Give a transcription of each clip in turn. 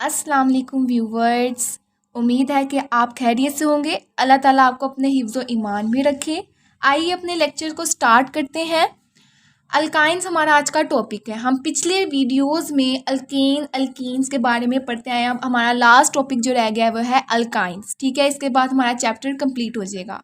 अस्सलाम वालेकुम व्यूवर्स। उम्मीद है कि आप खैरियत से होंगे। अल्लाह ताला आपको अपने हिफ्ज़ ईमान में रखे। आइए अपने लेक्चर को स्टार्ट करते हैं। अल्काइंस हमारा आज का टॉपिक है। हम पिछले वीडियोस में अल्कीन्स के बारे में पढ़ते आए हैं। अब हमारा लास्ट टॉपिक जो रह गया है वो है अल्काइंस। ठीक है, इसके बाद हमारा चैप्टर कंप्लीट हो जाएगा।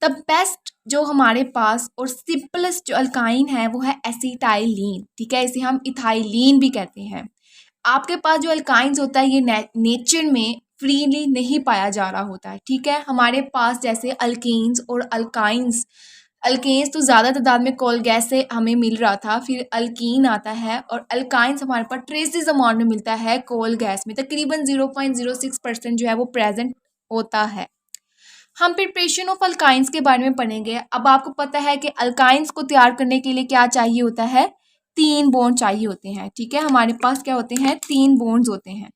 द बेस्ट जो हमारे पास और सिंपलेस्ट जो अल्काइन है वो है एसिटाइलिन। ठीक है, इसे हम इथाइलिन भी कहते हैं। आपके पास जो अल्काइंस होता है ये नेचर में फ्रीली नहीं पाया जा रहा होता है। ठीक है, हमारे पास जैसे अल्कीन्स और अल्केन्स तो ज़्यादा तादाद में कोल गैस से हमें मिल रहा था, फिर अल्कीन आता है और अल्काइंस हमारे पास ट्रेसेस अमाउंट में मिलता है कोल गैस में। तकरीबन 0.06% जो है वो प्रेजेंट होता है। हम प्रिपरेशन ऑफ अल्काइंस के बारे में पढ़ेंगे। अब आपको पता है कि अल्काइंस को तैयार करने के लिए क्या चाहिए होता है, 3 बॉन्ड चाहिए होते हैं। ठीक है, हमारे पास क्या होते हैं, 3 बॉन्ड्स होते हैं।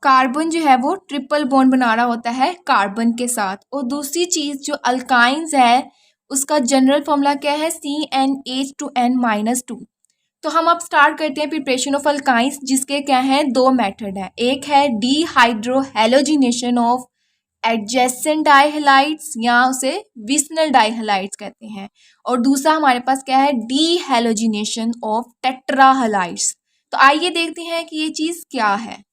कार्बन जो है वो ट्रिपल बॉन्ड बना रहा होता है कार्बन के साथ। और दूसरी चीज़ जो अल्काइंस है उसका जनरल फॉर्मूला क्या है, CnH2n-2। तो हम अब स्टार्ट करते हैं प्रिपरेशन ऑफ अल्काइंस, जिसके क्या हैं 2 मेथड हैं। एक है डीहाइड्रोहेलोजिनेशन ऑफ एडजेसेंट डाइहैलाइड्स या उसे विसनल डाइहैलाइड्स कहते हैं, और दूसरा हमारे पास क्या है, डीहैलोजिनेशन ऑफ टेट्राहैलाइड्स। तो आइए देखते हैं कि ये चीज़ क्या है।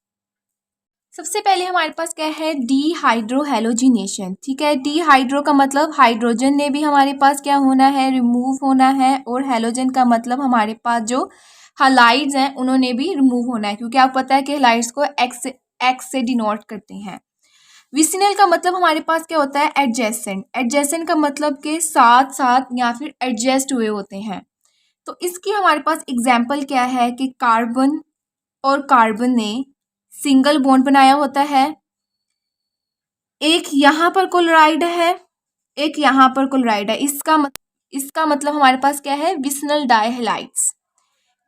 सबसे पहले हमारे पास क्या है, डीहाइड्रोहेलोजिनेशन। ठीक है, डीहाइड्रो का मतलब हाइड्रोजन ने भी हमारे पास क्या होना है, रिमूव होना है, और हेलोजन का मतलब हमारे पास जो हैलाइड्स हैं उन्होंने भी रिमूव होना है, क्योंकि आपको पता है कि हैलाइड्स को एक्स से डिनोट करते हैं। विसिनल का मतलब हमारे पास क्या होता है, एडजेसेंट। एडजेसेंट का मतलब के साथ साथ या फिर एडजस्ट हुए होते हैं। तो इसकी हमारे पास एग्जाम्पल क्या है कि कार्बन और कार्बन ने सिंगल बॉन्ड बनाया होता है, एक यहाँ पर क्लोराइड है, एक यहाँ पर क्लोराइड है। इसका मतलब हमारे पास क्या है, विसनल डाइहैलाइड्स।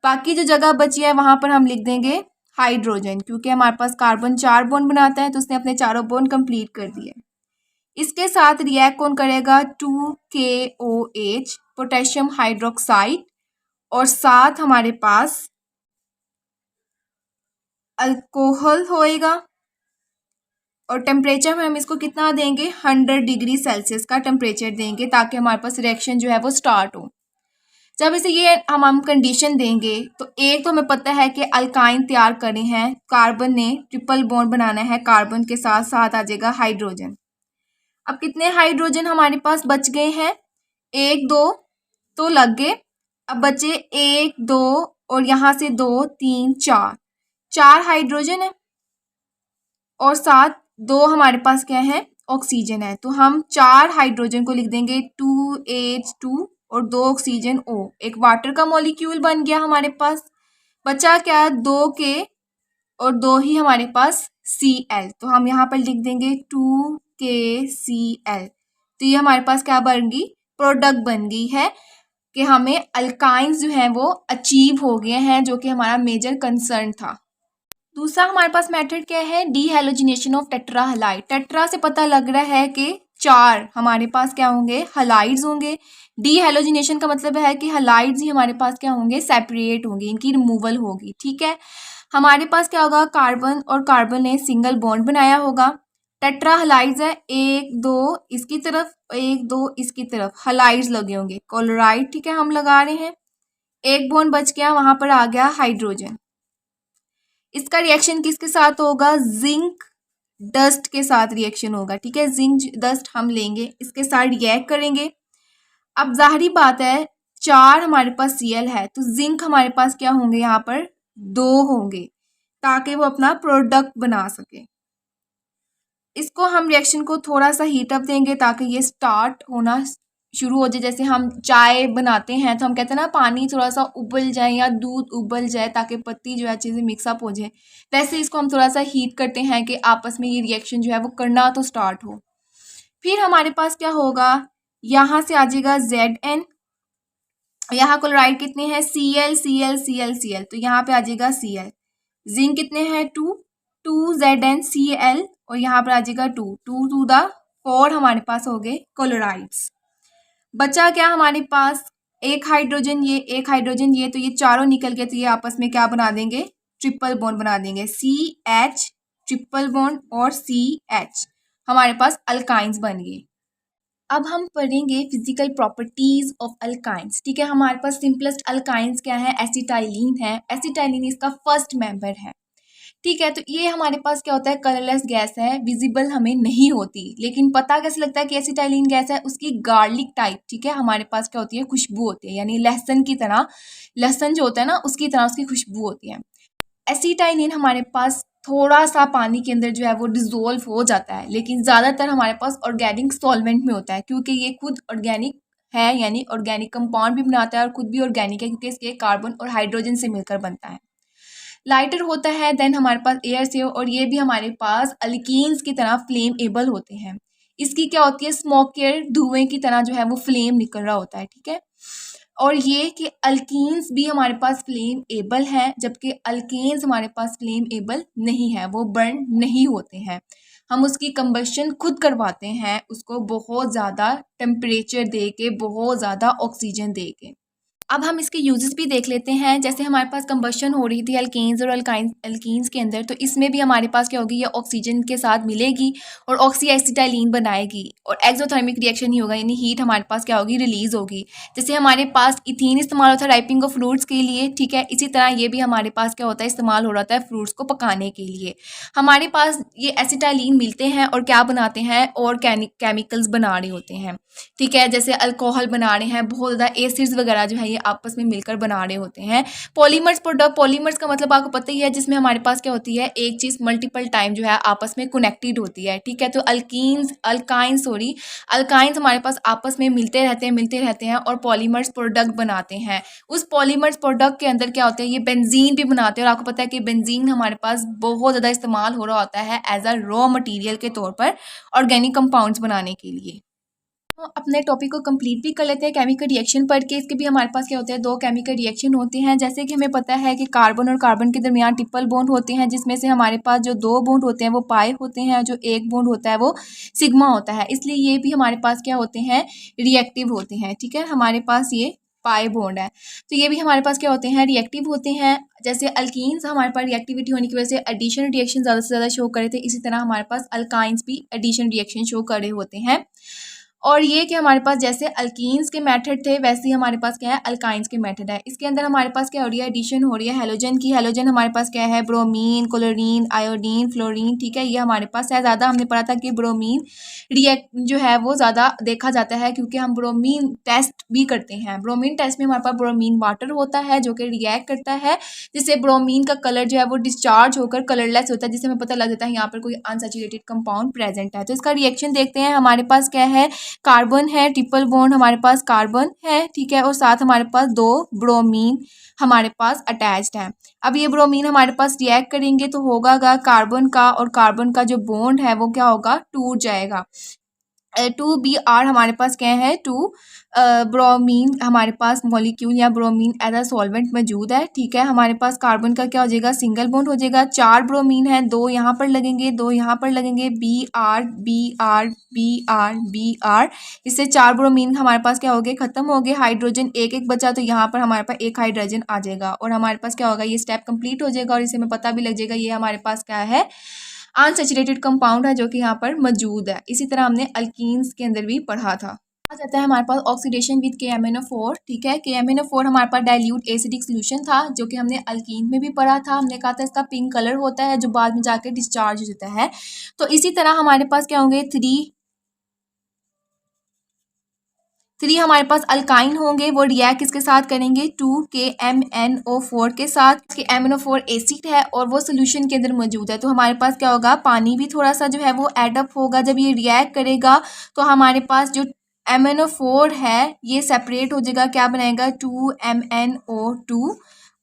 बाकी जो जगह बची है वहां पर हम लिख देंगे हाइड्रोजन, क्योंकि हमारे पास कार्बन 4 बॉन्ड बनाता है तो उसने अपने चारों बॉन्ड कंप्लीट कर दिए। इसके साथ रिएक्ट कौन करेगा, 2KOH पोटेशियम हाइड्रोक्साइड, और साथ हमारे पास अल्कोहल होएगा। और टेम्परेचर में हम इसको कितना देंगे, 100 डिग्री सेल्सियस का टेम्परेचर देंगे, ताकि हमारे पास रिएक्शन जो है वो स्टार्ट हो। जब इसे ये हम कंडीशन देंगे तो एक तो हमें पता है कि अल्काइन तैयार करे हैं, कार्बन ने ट्रिपल बॉन्ड बनाना है, कार्बन के साथ साथ आ जाएगा हाइड्रोजन। अब कितने हाइड्रोजन हमारे पास बच गए हैं, 1 2 तो लग गए। अब बचे 1 2 और यहाँ से 2 3 4 हाइड्रोजन है, और साथ 2 हमारे पास क्या है, ऑक्सीजन है। तो हम 4 हाइड्रोजन को लिख देंगे 2H2 और 2 ऑक्सीजन O, एक वाटर का मॉलिक्यूल बन गया हमारे पास। बचा क्या, 2K और 2 ही हमारे पास Cl, तो हम यहाँ पर लिख देंगे 2KCl। तो ये हमारे पास क्या बन गई, प्रोडक्ट बन गई है कि हमें अल्काइंस जो हैं वो अचीव हो गए हैं, जो कि हमारा मेजर कंसर्न था। दूसरा हमारे पास मेथड क्या है, डीहैलोजिनेशन ऑफ टेट्राहैलाइड। टेट्रा से पता लग रहा है कि 4 हमारे पास क्या होंगे, हैलाइड्स होंगे। डीहैलोजिनेशन का मतलब है कि हैलाइड्स ही हमारे पास क्या होंगे, सेपरेट होंगे, इनकी रिमूवल होगी। ठीक है, हमारे पास क्या होगा, कार्बन और कार्बन ने सिंगल बॉन्ड बनाया होगा। टेट्राहैलाइड्स है, 1 2 इसकी तरफ, 1 2 इसकी तरफ हैलाइड्स लगे होंगे, क्लोराइड। ठीक है, हम लगा रहे हैं, एक बॉन्ड बच गया, वहां पर आ गया हाइड्रोजन। इसका रिएक्शन किसके साथ होगा, जिंक डस्ट के साथ रिएक्शन होगा। ठीक है, जिंक डस्ट हम लेंगे, इसके साथ रिएक्ट करेंगे। अब जाहिर बात है 4 हमारे पास Cl है, तो जिंक हमारे पास क्या होंगे, यहाँ पर 2 होंगे, ताकि वो अपना प्रोडक्ट बना सके। इसको हम रिएक्शन को थोड़ा सा हीट अप देंगे ताकि ये स्टार्ट होना शुरू हो जाए। जैसे हम चाय बनाते हैं तो हम कहते हैं ना, पानी थोड़ा सा उबल जाए या दूध उबल जाए ताकि पत्ती जो है चीज़ें मिक्सअप हो जाए, वैसे इसको हम थोड़ा सा हीट करते हैं कि आपस में ये रिएक्शन जो है वो करना तो स्टार्ट हो। फिर हमारे पास क्या होगा, यहाँ से आ जाएगा Zn, यहाँ क्लोराइड कितने हैं, Cl Cl Cl Cl, तो यहाँ पे आ जाएगा Cl। जिंक कितने हैं, 2 ZnCl, और यहाँ पर आ जाएगा 2 2 × 4 हमारे पास हो गए क्लोराइड्स। बचा क्या हमारे पास, एक हाइड्रोजन ये, एक हाइड्रोजन ये, तो ये चारों निकल गए, तो ये आपस में क्या बना देंगे, ट्रिपल बॉन्ड बना देंगे, CH ट्रिपल बॉन्ड और CH, हमारे पास अल्काइंस बन गए। अब हम पढ़ेंगे फिजिकल प्रॉपर्टीज ऑफ अल्काइंस। ठीक है, हमारे पास सिंपलेस्ट अल्काइंस क्या है, एसिटाइलिन है। एसिटाइलिन इसका फर्स्ट मेंबर है। ठीक है, तो ये हमारे पास क्या होता है, कलरलेस गैस है, विजिबल हमें नहीं होती, लेकिन पता कैसे लगता है कि एसिटाइलिन गैस है, उसकी गार्लिक टाइप, ठीक है, हमारे पास क्या होती है, खुशबू होती है, यानी लहसुन की तरह, लहसुन जो होता है ना उसकी तरह उसकी खुशबू होती है। एसिटाइलिन हमारे पास थोड़ा सा पानी के अंदर जो है वो डिजोल्व हो जाता है, लेकिन ज़्यादातर हमारे पास ऑर्गेनिक सॉल्वेंट में होता है, क्योंकि ये खुद ऑर्गेनिक है, यानी ऑर्गेनिक कंपाउंड भी बनाता है और खुद भी ऑर्गेनिक है, क्योंकि इसके कार्बन और हाइड्रोजन से मिलकर बनता है। लाइटर होता है देन हमारे पास एयर से, और ये भी हमारे पास अल्कीन्स की तरह फ्लेम एबल होते हैं। इसकी क्या होती है, स्मोकेर, धुएं की तरह जो है वो फ्लेम निकल रहा होता है। ठीक है, और ये कि अल्कीन्स भी हमारे पास फ्लेम एबल है, जबकि अल्केन्स हमारे पास फ्लेम एबल नहीं है, वो बर्न नहीं होते हैं। हम उसकी कंबशन खुद करवाते हैं, उसको बहुत ज़्यादा टेम्परेचर दे के, बहुत ज़्यादा ऑक्सीजन दे के। अब हम इसके यूजेस भी देख लेते हैं। जैसे हमारे पास कंबशन हो रही थी अल्केन्स और अल्कीन्स के अंदर, तो इसमें भी हमारे पास क्या होगी, ये ऑक्सीजन के साथ मिलेगी और ऑक्सी एसिटाइलिन बनाएगी, और एक्सोथर्मिक रिएक्शन ही होगा, यानी हीट हमारे पास क्या होगी, रिलीज होगी। जैसे हमारे पास इथीन इस्तेमाल होता है राइपिंग ऑफ फ्रूट्स के लिए, ठीक है, इसी तरह ये भी हमारे पास क्या होता है, इस्तेमाल हो रहा है फ्रूट्स को पकाने के लिए। हमारे पास ये एसिटाइलिन मिलते हैं और क्या बनाते हैं, और केमिकल्स बना रहे होते हैं। ठीक है, जैसे अल्कोहल बना रहे हैं, बहुत ज़्यादा एसिड्स वगैरह जो है ये आपस में मिलकर बना रहे होते हैं। पॉलीमर्स प्रोडक्ट, पॉलीमर्स का मतलब आपको पता ही है, जिसमें हमारे पास क्या होती है, एक चीज़ मल्टीपल टाइम जो है आपस में कनेक्टेड होती है। ठीक है, तो अल्काइंस हमारे पास आपस में मिलते रहते हैं और पॉलीमर्स प्रोडक्ट बनाते हैं। उस पॉलीमर्स प्रोडक्ट के अंदर क्या होते हैं, ये बेंजीन भी बनाते हैं, और आपको पता है कि बेंजीन हमारे पास बहुत ज़्यादा इस्तेमाल हो रहा होता है एज अ रॉ मटीरियल के तौर पर ऑर्गेनिक कंपाउंड्स बनाने के लिए। तो अपने टॉपिक को कंप्लीट भी कर लेते हैं केमिकल रिएक्शन पढ़ के। इसके भी हमारे पास क्या होते हैं, दो केमिकल रिएक्शन होते हैं। जैसे कि हमें पता है कि कार्बन और कार्बन के दरमियान ट्रिपल बॉन्ड होते हैं, जिसमें से हमारे पास जो दो बॉन्ड होते हैं वो पाई होते हैं, जो एक बॉन्ड होता है वो सिग्मा होता है, इसलिए ये भी हमारे पास क्या होते हैं, रिएक्टिव होते हैं। ठीक है, हमारे पास ये पाई बॉन्ड है, तो ये भी हमारे पास क्या होते हैं, रिएक्टिव होते हैं। जैसे अल्कीन्स हमारे पास रिएक्टिविटी होने की वजह से एडिशन रिएक्शन ज़्यादा से ज़्यादा शो कर रहे थे, इसी तरह हमारे पास अल्काइंस भी एडिशन रिएक्शन शो कर रहे होते हैं। और ये कि हमारे पास जैसे अल्कीन्स के मेथड थे, वैसे ही हमारे पास क्या है, अल्काइंस के मेथड है। इसके अंदर हमारे पास क्या हो रही है, एडिशन हो रही है हेलोजन की। हेलोजन हमारे पास क्या है, ब्रोमीन, क्लोरीन, आयोडीन, फ्लोरीन। ठीक है, ये हमारे पास है। ज़्यादा हमने पढ़ा था कि ब्रोमीन रिएक्ट जो है वो ज़्यादा देखा जाता है, क्योंकि हम ब्रोमीन टेस्ट भी करते हैं। ब्रोमीन टेस्ट में हमारे पास ब्रोमीन वाटर होता है जो कि रिएक्ट करता है, जिससे ब्रोमीन का कलर जो है वो डिस्चार्ज होकर कलरलेस होता है, जिससे हमें पता लग जाता है यहाँ पर कोई अनसैचुरेटेड कंपाउंड प्रेजेंट है। तो इसका रिएक्शन देखते हैं। हमारे पास क्या है, कार्बन है, ट्रिपल बॉन्ड हमारे पास कार्बन है, ठीक है, और साथ हमारे पास दो ब्रोमीन हमारे पास अटैच्ड है। अब ये ब्रोमीन हमारे पास रिएक्ट करेंगे तो होगा कार्बन का और कार्बन का जो बॉन्ड है वो क्या होगा, टूट जाएगा। 2Br हमारे पास क्या है, ब्रोमीन हमारे पास मॉलिक्यूल या ब्रोमीन एज अ सॉल्वेंट मौजूद है। ठीक है, हमारे पास कार्बन का क्या हो जाएगा, सिंगल बॉन्ड हो जाएगा। 4 ब्रोमीन है, 2 यहाँ पर लगेंगे, 2 यहाँ पर लगेंगे, Br Br Br Br, इससे 4 ब्रोमीन हमारे पास क्या हो गए, खत्म हो गए। हाइड्रोजन एक एक बचा, तो यहाँ पर हमारे पास एक हाइड्रोजन आ जाएगा और हमारे पास क्या होगा, ये स्टेप कंप्लीट हो जाएगा और इसे हमें पता भी लग जाएगा ये हमारे पास क्या है, अनसैचुरेटेड कंपाउंड है जो कि यहाँ पर मौजूद है। इसी तरह हमने अल्कीन्स के अंदर भी पढ़ा था। आ जाता है हमारे पास ऑक्सीडेशन विद KMnO4। ठीक है, KMnO4 हमारे पास डाइल्यूट एसिडिक सोल्यूशन था, जो कि हमने अल्कीन में भी पढ़ा था। हमने कहा था इसका पिंक कलर होता है जो बाद में जाकर डिस्चार्ज हो जाता है। तो इसी तरह हमारे पास क्या होंगे, थ्री हमारे पास अल्काइन होंगे, वो रिएक्ट किसके साथ करेंगे, 2KMnO4 के साथ। KMnO4 एसिड है और वो सोल्यूशन के अंदर मौजूद है, तो हमारे पास क्या होगा, पानी भी थोड़ा सा जो है वो एडअप होगा। जब ये रिएक्ट करेगा तो हमारे पास जो MnO4 है ये सेपरेट हो जाएगा, क्या बनाएगा, 2MnO2,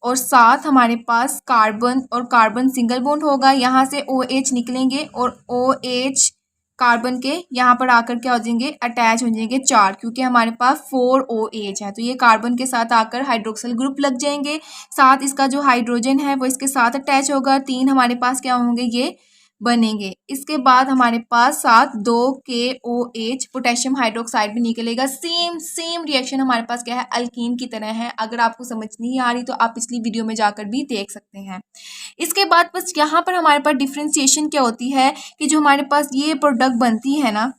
और साथ हमारे पास कार्बन और कार्बन सिंगल बॉन्ड होगा। यहाँ से OH निकलेंगे और OH कार्बन के यहाँ पर आकर क्या हो जाएंगे, अटैच हो जाएंगे 4, क्योंकि हमारे पास 4OH है, तो ये कार्बन के साथ आकर हाइड्रोक्सिल ग्रुप लग जाएंगे। साथ इसका जो हाइड्रोजन है वो इसके साथ अटैच होगा। 3 हमारे पास क्या होंगे, ये बनेंगे। इसके बाद हमारे पास साथ 2KOH पोटेशियम हाइड्रोक्साइड भी निकलेगा। सेम रिएक्शन हमारे पास क्या है, अल्कीन की तरह है। अगर आपको समझ नहीं आ रही तो आप पिछली वीडियो में जाकर भी देख सकते हैं। इसके बाद बस यहाँ पर हमारे पास डिफ्रेंसिएशन क्या होती है कि जो हमारे पास ये प्रोडक्ट बनती है ना,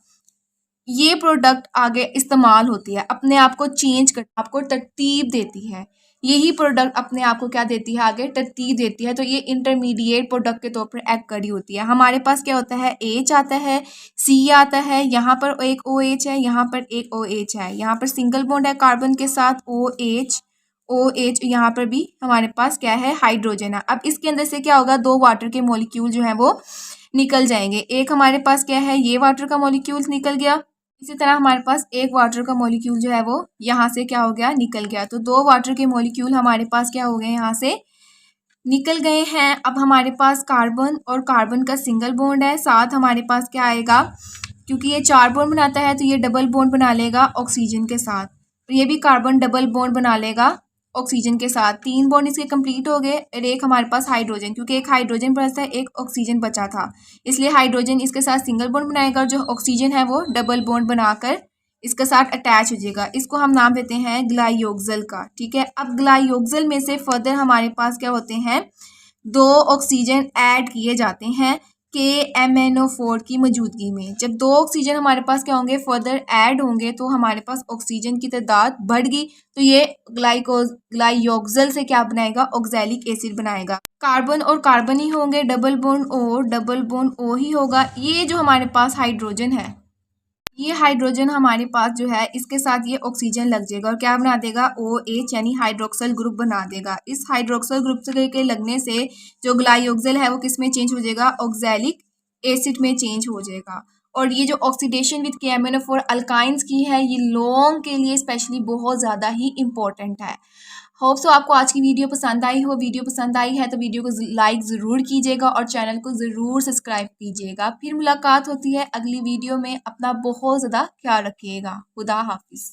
ये प्रोडक्ट आगे इस्तेमाल होती है, अपने आप को चेंज कर, आपको तरतीब देती है। यही प्रोडक्ट अपने आप को क्या देती है, आगे तरतीब देती है। तो ये इंटरमीडिएट प्रोडक्ट के तौर पर एक्ट करी होती है। हमारे पास क्या होता है, H आता है, C आता है, यहाँ पर एक OH है, यहाँ पर एक OH है, यहाँ पर सिंगल बॉन्ड है कार्बन के साथ OH, यहाँ पर भी हमारे पास क्या है, हाइड्रोजन है। अब इसके अंदर से क्या होगा, 2 वाटर के मॉलिक्यूल जो है वो निकल जाएंगे। एक हमारे पास क्या है, ये वाटर का मॉलिक्यूल निकल गया। इसी तरह हमारे पास एक वाटर का मॉलिक्यूल जो है वो यहाँ से क्या हो गया, निकल गया। तो 2 वाटर के मॉलिक्यूल हमारे पास क्या हो गए, यहाँ से निकल गए हैं। अब हमारे पास कार्बन और कार्बन का सिंगल बॉन्ड है, साथ हमारे पास क्या आएगा, क्योंकि ये 4 बॉन्ड बनाता है तो ये डबल बॉन्ड बना लेगा ऑक्सीजन के साथ। तो ये भी कार्बन डबल बॉन्ड बना लेगा ऑक्सीजन के साथ। 3 बॉन्ड इसके कंप्लीट हो गए। और एक हमारे पास हाइड्रोजन, क्योंकि एक हाइड्रोजन बचा था, एक ऑक्सीजन बचा था, इसलिए हाइड्रोजन इसके साथ सिंगल बॉन्ड बनाएगा और जो ऑक्सीजन है वो डबल बॉन्ड बनाकर इसके साथ अटैच हो जाएगा। इसको हम नाम देते हैं ग्लाइयोक्सल का। ठीक है, अब ग्लाइयोक्सल में से फर्दर हमारे पास क्या होते हैं, 2 ऑक्सीजन ऐड किए जाते हैं KMnO4 की मौजूदगी में। जब 2 ऑक्सीजन हमारे पास क्या होंगे, फर्दर ऐड होंगे, तो हमारे पास ऑक्सीजन की तादाद बढ़ गई, तो ये ग्लाइयोक्सल से क्या बनाएगा, ऑक्सैलिक एसिड बनाएगा। कार्बन और कार्बन ही होंगे, डबल बॉन्ड O ही होगा। ये जो हमारे पास हाइड्रोजन है, ये हाइड्रोजन हमारे पास जो है, इसके साथ ये ऑक्सीजन लग जाएगा और क्या बना देगा, OH यानी हाइड्रोक्सल ग्रुप बना देगा। इस हाइड्रोक्सल ग्रुप के लगने से जो ग्लाइयोक्सल है वो किस में चेंज हो जाएगा, ऑक्सैलिक एसिड में चेंज हो जाएगा। और ये जो ऑक्सीडेशन विद KMnO4 अल्काइंस की है, ये लॉन्ग के लिए स्पेशली बहुत ज़्यादा ही इंपॉर्टेंट है। होप सो आपको आज की वीडियो पसंद आई हो। वीडियो पसंद आई है तो वीडियो को लाइक ज़रूर कीजिएगा और चैनल को ज़रूर सब्सक्राइब कीजिएगा। फिर मुलाकात होती है अगली वीडियो में। अपना बहुत ज़्यादा ख्याल रखिएगा। खुदा हाफिज़।